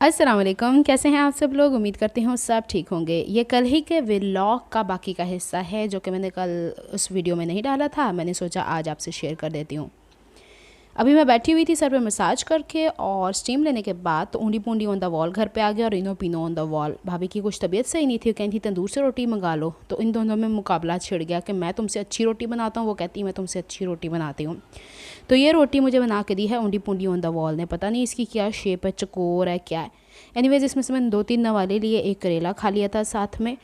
अस्सलाम वालेकुम, कैसे हैं आप सब लोग। उम्मीद करती हूँ सब ठीक होंगे। ये कल ही के व्लॉग का बाकी का हिस्सा है जो कि मैंने कल उस वीडियो में नहीं डाला था। मैंने सोचा आज आपसे शेयर कर देती हूँ। अभी मैं बैठी हुई थी सर पे मसाज करके और स्टीम लेने के बाद तो ऊँडी पूंडी ऑन द वॉल घर पे आ गया और इनो पिनो ऑन द वॉल। भाभी की कुछ तबीयत सही नहीं थी, कहती थी तंदूर से रोटी मंगा लो। तो इन दोनों में मुकाबला छिड़ गया कि मैं तुमसे अच्छी रोटी बनाता हूँ, वो कहती मैं तुमसे अच्छी रोटी बनाती हूँ। तो ये रोटी मुझे बना के दी है ऊँडी पूंडी ऑन द वॉल ने। पता नहीं इसकी क्या शेप है, चकोर है क्या है। एनीवेज इसमें से मैंने 2-3 नवाले लिए, एक करेला खा लिया था साथ में।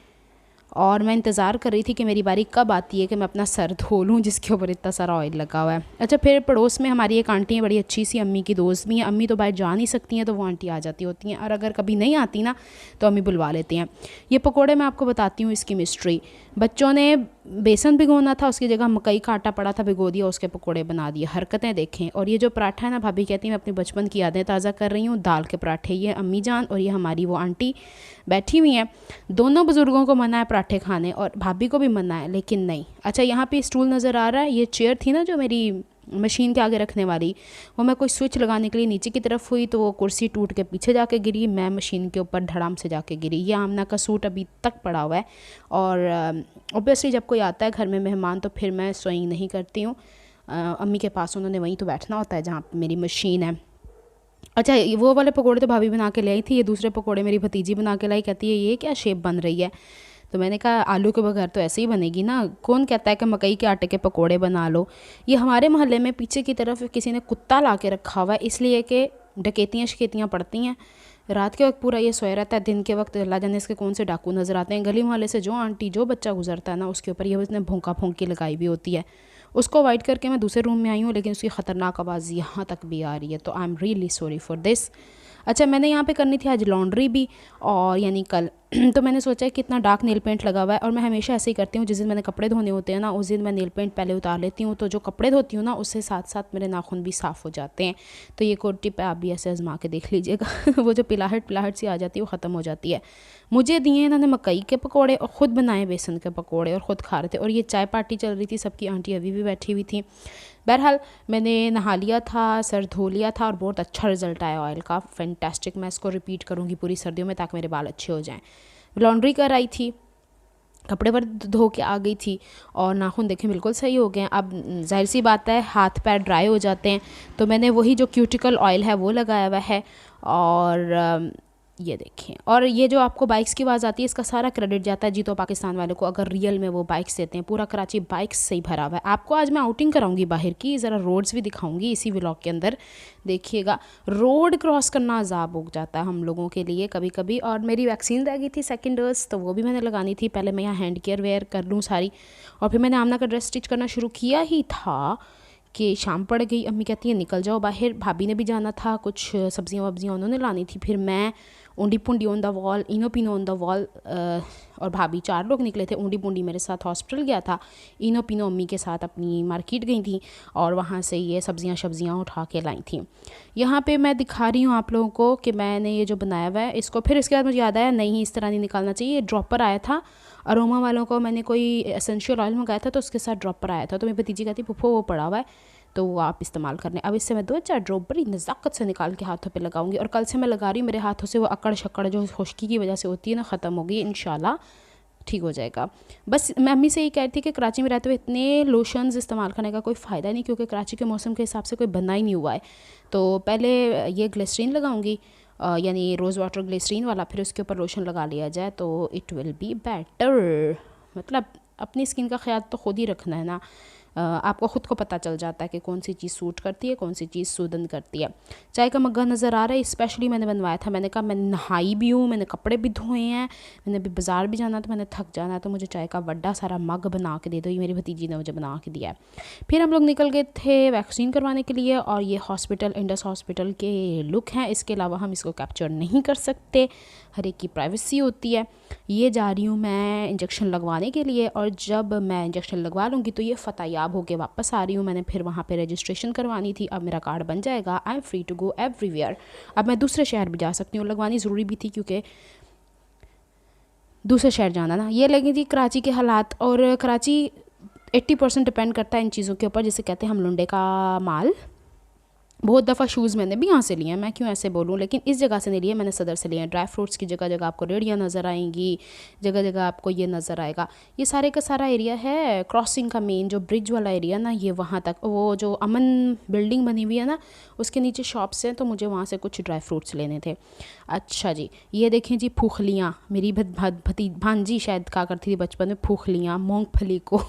और मैं इंतज़ार कर रही थी कि मेरी बारी कब आती है कि मैं अपना सर धो लूँ जिसके ऊपर इतना सारा ऑयल लगा हुआ है। अच्छा, फिर पड़ोस में हमारी एक आंटी है, बड़ी अच्छी सी अम्मी की दोस्त भी हैं। अम्मी तो बाहर जा नहीं सकती हैं तो वो आंटी आ जाती होती हैं, और अगर कभी नहीं आती ना तो अम्मी बुलवा लेती हैं। ये पकोड़े मैं आपको बताती हूँ इसकी मिस्ट्री। बच्चों ने बेसन भिगोना था, उसकी जगह मकई का आटा पड़ा था, भिगो दिया, उसके पकोड़े बना दिए। हरकतें देखें। और ये जो पराठा है ना, भाभी कहती है मैं अपने बचपन की यादें ताज़ा कर रही हूँ। दाल के पराठे, ये अम्मी जान और ये हमारी वो आंटी बैठी हुई हैं। दोनों बुज़ुर्गों को मना है पराठे खाने और भाभी को भी मना है, लेकिन नहीं। अच्छा, यहाँ पे स्टूल नज़र आ रहा है, ये चेयर थी ना जो मेरी मशीन के आगे रखने वाली, वो मैं कोई स्विच लगाने के लिए नीचे की तरफ हुई तो वो कुर्सी टूट के पीछे जाके गिरी, मैं मशीन के ऊपर धड़ाम से जाके गिरी। ये आमना का सूट अभी तक पड़ा हुआ है। और ऑब्वियसली जब कोई आता है घर में मेहमान तो फिर मैं स्वइंग नहीं करती हूँ अम्मी के पास, उन्होंने वहीं तो बैठना होता है जहाँ मेरी मशीन है। अच्छा, वो वाले पकोड़े तो भाभी बना के ले आई थी, ये दूसरे पकोड़े मेरी भतीजी बना के लाई। कहती है ये क्या शेप बन रही है। तो मैंने कहा आलू के बगैर तो ऐसे ही बनेगी ना, कौन कहता है कि मकई के आटे के पकोड़े बना लो। ये हमारे मोहल्ले में पीछे की तरफ किसी ने कुत्ता ला के रखा हुआ है, इसलिए कि डकैतियाँ शिकैतियाँ पड़ती हैं। रात के वक्त पूरा ये सोया रहता है, दिन के वक्त अल्लाह जाने इसके कौन से डाकू नज़र आते हैं। गली मोहल्ले से जो आंटी जो बच्चा गुजरता है ना उसके ऊपर ये उसने भोंका भोंकी लगाई भी होती है। उसको अवॉइड करके मैं दूसरे रूम में आई हूँ, लेकिन उसकी ख़तरनाक आवाज़ यहाँ तक भी आ रही है, तो I am really sorry for this. अच्छा, मैंने यहाँ पे करनी थी आज लॉन्ड्री भी, और यानी कल तो मैंने सोचा है कि इतना डार्क नेल पेंट लगा हुआ है और मैं हमेशा ऐसे ही करती हूँ, जिस दिन मैंने कपड़े धोने होते हैं ना उस दिन मैं नेल पेंट पहले उतार लेती हूँ, तो जो कपड़े धोती हूँ ना उससे साथ साथ मेरे नाखून भी साफ़ हो जाते हैं। तो ये कोटी पे आप भी ऐसे आजमा के देख लीजिएगा वो जो पिलाहट पिलाहट सी आ जाती है वो ख़त्म हो जाती है। मुझे दिए इन्होंने मकई के पकौड़े और ख़ुद बनाए बेसन के पकौड़े और ख़ुद खा रहे थे। और ये चाय पार्टी चल रही थी, सबकी आंटी अभी भी बैठी हुई थी। बहरहाल मैंने नहा लिया था, सर धो लिया था और बहुत अच्छा रिज़ल्ट आया ऑयल का, फैंटास्टिक। मैं इसको रिपीट करूँगी पूरी सर्दियों में ताकि मेरे बाल अच्छे हो जाएँ। लॉन्ड्री कर आई थी, कपड़े पर धो के आ गई थी और नाखून देखें बिल्कुल सही हो गए हैं। अब जाहिर सी बात है हाथ पैर ड्राई हो जाते हैं, तो मैंने वही जो क्यूटिकल ऑयल है वो लगाया हुआ है। और ये देखें, और ये जो आपको बाइक्स की आवाज़ आती है इसका सारा क्रेडिट जाता है जी तो पाकिस्तान वालों को, अगर रियल में वो बाइक्स देते हैं। पूरा कराची बाइक्स से ही भरा हुआ है। आपको आज मैं आउटिंग कराऊंगी बाहर की, ज़रा रोड्स भी दिखाऊंगी इसी व्लॉग के अंदर। देखिएगा, रोड क्रॉस करना अजाब हो जाता है हम लोगों के लिए कभी कभी। और मेरी वैक्सीन रह गई थी सेकेंड डोज, तो वो भी मैंने लगानी थी। पहले मैं यहाँ हैंड केयर वेयर कर लूँ सारी, और फिर मैंने आमना का ड्रेस स्टिच करना शुरू किया ही था कि शाम पड़ गई। अम्मी कहती है निकल जाओ बाहर, भाभी ने भी जाना था, कुछ सब्जियां वब्जियां उन्होंने लानी थी। फिर मैं ऊँडी पूंडी ऑन द वॉल, इनो पिनो ऑन द वॉल, और भाभी 4 लोग निकले थे। ऊँडी पूंडी मेरे साथ हॉस्पिटल गया था, इनो पिनो अम्मी के साथ अपनी मार्केट गई थी और वहाँ से ये सब्जियां उठा के लाई थी। यहाँ पे मैं दिखा रही हूँ आप लोगों को कि मैंने ये जो बनाया हुआ है इसको। फिर इसके बाद मुझे याद आया नहीं इस तरह नहीं निकालना चाहिए। ये ड्रॉपर आया था अरोमा वालों को, मैंने कोई एसेंशियल ऑयल मंगाया था तो उसके साथ ड्रॉपर आया था, तो मेरी भतीजी कहती पुप्पो वो पड़ा हुआ है तो वो आप इस्तेमाल करने। अब इससे मैं 2-4 ड्रॉप बड़ी नज़ाकत से निकाल के हाथों पे लगाऊंगी, और कल से मैं लगा रही हूँ मेरे हाथों से वो अकड़ शक्कड़ जो खुश्की की वजह से होती है ना ख़त्म होगी इंशाल्लाह, ठीक हो जाएगा। बस मैं अम्मी से ये कह रही थी कि कराची में रहते हुए इतने लोशंस इस्तेमाल करने का कोई फ़ायदा नहीं, क्योंकि कराची के मौसम के हिसाब से कोई बना ही नहीं हुआ है। तो पहले ये ग्लिसरीन लगाऊंगी, यानी रोज़ वाटर ग्लिसरीन वाला, फिर उसके ऊपर लोशन लगा लिया जाए तो इट विल बी बेटर। मतलब अपनी स्किन का ख्याल तो खुद ही रखना है ना। आपको ख़ुद को पता चल जाता है कि कौन सी चीज़ सूट करती है, कौन सी चीज़ सूदन करती है। चाय का मग्गा नज़र आ रहा है, स्पेशली मैंने बनवाया था। मैंने कहा मैंने नहाई भी हूँ, मैंने कपड़े भी धोए हैं, मैंने अभी बाज़ार भी जाना तो मैंने थक जाना है, तो मुझे चाय का बड़ा सारा मग बना के दे दो। ये मेरी भतीजी ने मुझे बना के दिया है। फिर हम लोग निकल गए थे वैक्सीन करवाने के लिए, और ये हॉस्पिटल इंडस हॉस्पिटल के लुक हैं, इसके अलावा हम इसको कैप्चर नहीं कर सकते, हर एक की प्राइवेसी होती है। ये जा रही हूँ मैं इंजेक्शन लगवाने के लिए, और जब मैं इंजेक्शन लगवा लूँगी तो ये फ़तेयाब होके वापस आ रही हूँ। मैंने फिर वहाँ पे रजिस्ट्रेशन करवानी थी, अब मेरा कार्ड बन जाएगा। I am free to go everywhere. अब मैं दूसरे शहर भी जा सकती हूँ, लगवानी ज़रूरी भी थी क्योंकि दूसरे शहर जाना ना। ये लगी थी कराची के हालात, और कराची 80% डिपेंड करता है इन चीज़ों के ऊपर, जिसे कहते हैं हम लुंडे का माल। बहुत दफ़ा शूज़ मैंने भी यहाँ से लिए हैं, मैं क्यों ऐसे बोलूँ, लेकिन इस जगह से नहीं लिए, मैंने सदर से लिए हैं। ड्राई फ्रूट्स की जगह जगह आपको रेड़ियाँ नज़र आएंगी, जगह जगह आपको ये नज़र आएगा। ये सारे का सारा एरिया है क्रॉसिंग का, मेन जो ब्रिज वाला एरिया ना, ये वहाँ तक, वो जो अमन बिल्डिंग बनी हुई है ना, उसके नीचे शॉप्स हैं, तो मुझे वहाँ से कुछ ड्राई फ्रूट्स लेने थे। अच्छा जी, ये देखें जी फूखलियाँ, मेरी भांजी शायद कहा करती थी बचपन में फूखलियाँ, मूँगफली को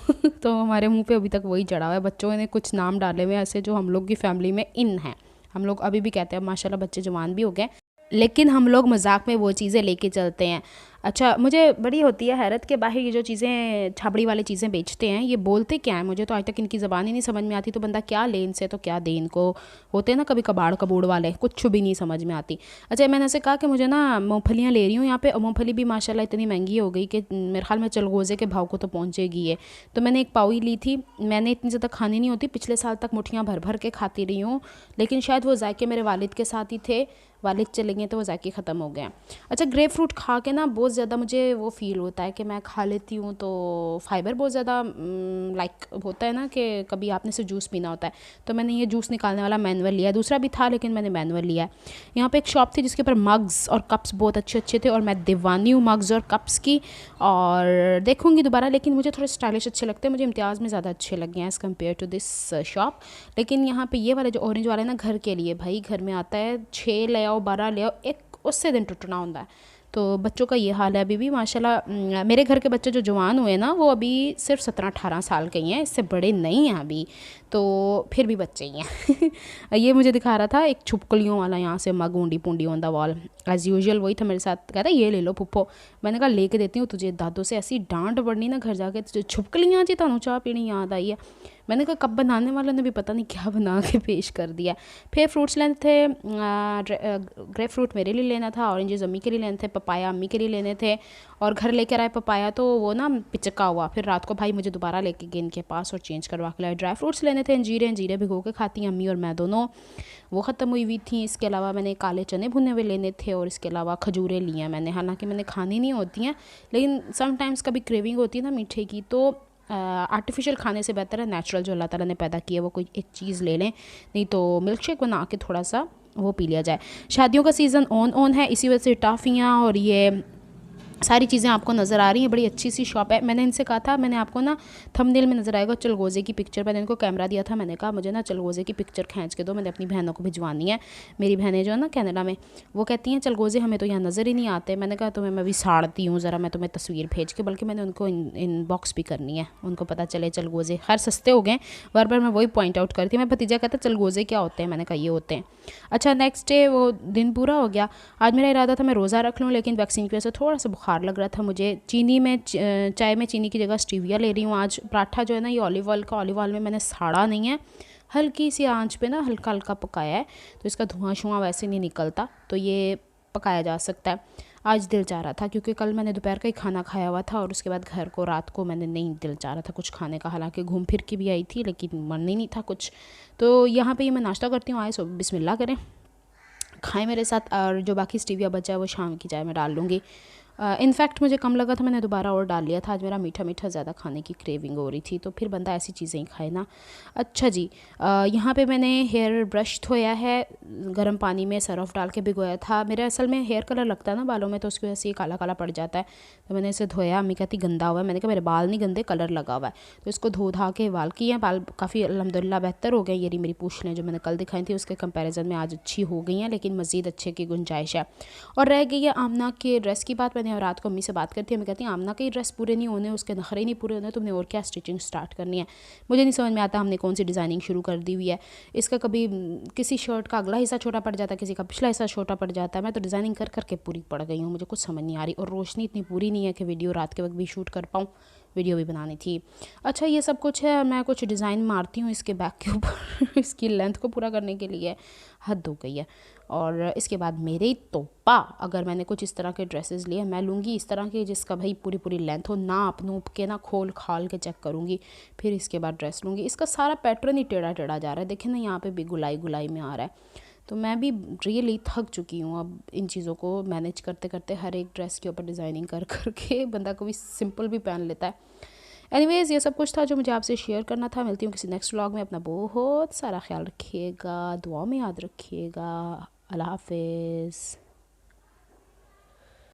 तो हमारे मुंह पे अभी तक वही चढ़ा हुआ है। बच्चों ने कुछ नाम डाले हुए ऐसे जो हम लोग की फैमिली में इन हैं, हम लोग अभी भी कहते हैं। माशाल्लाह बच्चे जवान भी हो गए, लेकिन हम लोग मजाक में वो चीज़ें लेके चलते हैं। अच्छा, मुझे बड़ी होती है हैरत के बाहर ये जो चीज़ें छाबड़ी वाली चीज़ें बेचते हैं, ये बोलते क्या है, मुझे तो आज तक इनकी ज़बान ही नहीं समझ में आती। तो बंदा क्या ले इनसे, तो क्या दे इनको, होते हैं ना कभी कबाड़ कबूड़ वाले, कुछ भी नहीं समझ में आती। अच्छा, मैंने ऐसे कहा कि मुझे ना मूँगफलियाँ ले रही हूँ यहाँ पे, मूँगफली भी माशाल्लाह इतनी महंगी हो गई कि मेरे ख्याल में चलगोज़े के भाव को तो पहुँचेगी है। तो मैंने एक पाव ही ली थी, मैंने इतनी ज़्यादा खानी नहीं होती, पिछले साल तक मुठियाँ भर भर के खाती रही हूँ, लेकिन शायद वो जायके मेरे वालिद के साथ ही थे, वालिद चले गए तो वो जायके ख़त्म हो गए। अच्छा, ग्रेप फ्रूट खा के ना बहुत ज़्यादा मुझे वो फ़ील होता है कि मैं खा लेती हूँ तो फ़ाइबर बहुत ज़्यादा लाइक होता है ना, कि कभी आपने सिर्फ जूस पीना होता है, तो मैंने ये जूस निकालने वाला मैनुअल लिया, दूसरा भी था लेकिन मैंने मैनुअल लिया है। यहाँ पे एक शॉप थी जिसके ऊपर मग्स और कप्स बहुत अच्छे अच्छे थे, और मैं दीवानी हूँ मग्स और कप्स की, और देखूँगी दोबारा, लेकिन मुझे थोड़े स्टाइलिश अच्छे लगते हैं, मुझे इम्तियाज़ में ज़्यादा अच्छे लगे हैं as compare to this shop. लेकिन यहाँ पे ये वाले जो ऑरेंज वाले ना, घर के लिए, भाई घर में आता है 6 ले आओ 12 ले आओ, एक उससे दिन टुटना होता है। तो बच्चों का ये हाल है अभी भी माशाल्लाह। मेरे घर के बच्चे जो जवान हुए ना, वो अभी सिर्फ 17-18 साल के ही हैं, इससे बड़े नहीं हैं अभी, तो फिर भी बच्चे ही हैं ये मुझे दिखा रहा था एक छुपकलियों वाला, यहाँ से मग ऊंडी पूंडी on the wall as usual, वही था मेरे साथ। कहता ये ले लो पुप्पो, मैंने कहा लेके देती हूँ तुझे, दादों से ऐसी डांट पड़नी ना घर जाके, तुझे छुपकलियाँ जी तानू चाह पीनी याद आई है। मैंने कहा कब बनाने वालों ने भी पता नहीं क्या बना के पेश कर दिया। फिर फ्रूट्स लेने थे, ग्रेप फ्रूट मेरे लिए लेना था, ऑरेंजेस अम्मी के लिए लेने थे, पपाया अम्मी के लिए लेने थे, और घर लेकर आए पपाया तो वो ना पिचका हुआ, फिर रात को भाई मुझे दोबारा लेके गए इनके पास और चेंज करवा के लाए। ड्राई फ्रूट्स लेने थे, अंजीरें भिगो के खाती हैं अम्मी और मैं दोनों, वो ख़त्म हुई थी। इसके अलावा मैंने काले चने भुने हुए लेने थे, और इसके अलावा खजूरें ली हैं मैंने, हालांकि मैंने खानी नहीं होती हैं, लेकिन समटाइम्स कभी क्रेविंग होती है ना मीठे की, तो आर्टिफिशियल खाने से बेहतर है नेचुरल जो अल्लाह ताला ने पैदा किया वो कोई एक चीज़ ले लें, नहीं तो मिल्क शेक बना के थोड़ा सा वो पी लिया जाए। शादियों का सीज़न ऑन है, इसी वजह से टाफ़ियाँ और ये सारी चीज़ें आपको नज़र आ रही हैं। बड़ी अच्छी सी शॉप है। मैंने इनसे कहा था, मैंने आपको ना थंबनेल में नज़र आएगा चलगोज़े की पिक्चर, मैंने इनको कैमरा दिया था, मैंने कहा मुझे ना चलगोज़े की पिक्चर खींच के दो, मैंने अपनी बहनों को भिजवानी है। मेरी बहनें जो है ना कनाडा में, वो कहती हैं चलगोज़े हमें तो यहाँ नज़र ही नहीं आते। मैंने कहा तुम्हें मैं भी साड़ती हूँ ज़रा, मैं तुम्हें तस्वीर भेज के, बल्कि मैंने उनको इनबॉक्स भी करनी है, उनको पता चले चलगोज़े खैर सस्ते हो गए। बार बार मैं वही पॉइंट आउट करती हूँ। मैं भतीजा कहता चलगोज़े क्या होते हैं, मैंने कहा ये होते हैं। अच्छा, नेक्स्ट डे वो दिन पूरा हो गया। आज मेरा इरादा था मैं रोज़ा रख लूँ, लेकिन वैक्सीन की वजह से थोड़ा सा बुखार लग रहा था मुझे। चीनी में चाय में चीनी की जगह स्टीविया ले रही हूँ आज। पराठा जो है ना, ये ऑलिव ऑयल का, ऑलिव ऑयल में मैंने साड़ा नहीं है, हल्की सी आंच पे ना हल्का हल्का पकाया है, तो इसका धुआं शुआं वैसे नहीं निकलता, तो ये पकाया जा सकता है। आज दिल चाह रहा था, क्योंकि कल मैंने दोपहर का ही खाना खाया हुआ था, और उसके बाद घर को रात को मैंने नहीं दिल चाह रहा था कुछ खाने का, हालांकि घूम फिर के भी आई थी लेकिन मन ही नहीं था कुछ। तो यहाँ पे ये मैं नाश्ता करती हूँ, आए सो बिस्मिल्लाह करें, खाएं मेरे साथ, और जो बाकी स्टीविया बचा है वो शाम की चाय में डाल लूँगी। इनफैक्ट मुझे कम लगा था, मैंने दोबारा और डाल लिया था। आज मेरा मीठा मीठा ज़्यादा खाने की क्रेविंग हो रही थी, तो फिर बंदा ऐसी चीज़ें ही खाए ना। अच्छा जी, यहाँ पे मैंने हेयर ब्रश धोया है, गर्म पानी में सरफ डाल के भिगोया था। मेरा असल में हेयर कलर लगता है ना बालों में, तो उसकी वजह से ये काला काला पड़ जाता है, तो मैंने इसे धोया। अम्मी कहती गंदा हुआ है, मैंने कहा मेरे बाल नहीं गंदे, कलर लगा हुआ है। तो इसको धो धा के बाल किए हैं, बाल काफ़ी अल्हम्दुलिल्लाह बेहतर हो गए। ये मेरी पूछलें जो मैंने कल दिखाई थी उसके कंपैरिजन में आज अच्छी हो गई हैं, लेकिन मज़ीद अच्छे की गुंजाइश है। और रह गई है आमना के ड्रेस की बात। मैंने रात को अम्मी से बात करती है, मैं कहती हूँ आमना के ड्रेस पूरे नहीं होने, उसके नखरे नहीं पूरे होने, तुमने और क्या स्टिचिंग स्टार्ट करनी है। मुझे नहीं समझ में आता हमने कौन सी डिज़ाइनिंग शुरू कर दी हुई है। इसका कभी किसी शर्ट का अगला हिस्सा छोटा पड़ जाता है, किसी का पिछला हिस्सा छोटा पड़ जाता है। मैं तो डिज़ाइनिंग कर करके पूरी पड़ गई हूँ, मुझे कुछ समझ नहीं आ रही, और रोशनी इतनी पूरी नहीं है कि वीडियो रात के वक्त भी शूट कर पाऊँ, वीडियो भी बनानी थी। अच्छा, ये सब कुछ है, मैं कुछ डिज़ाइन मारती हूँ इसके बैक के ऊपर इसकी लेंथ को पूरा करने के लिए, हद हो गई है। और इसके बाद मेरे तोपा, अगर मैंने कुछ इस तरह के ड्रेसेस लिए, मैं लूँगी इस तरह के जिसका भाई पूरी पूरी लेंथ हो, नाप नूप के ना खोल खाल के चेक करूँगी, फिर इसके बाद ड्रेस लूँगी। इसका सारा पैटर्न ही टेढ़ा टेढ़ा जा रहा है, देखें ना यहाँ पे भी गुलाई गुलाई में आ रहा है। तो मैं भी रियली थक चुकी हूँ अब इन चीज़ों को मैनेज करते करते, हर एक ड्रेस के ऊपर डिज़ाइनिंग कर करके बंदा कभी सिंपल भी पहन लेता है। एनीवेज़ ये सब कुछ था जो मुझे आपसे शेयर करना था। मिलती हूँ किसी नेक्स्ट व्लॉग में। अपना बहुत सारा ख्याल रखिएगा, दुआ में याद रखिएगा। अल्लाह हाफिज़।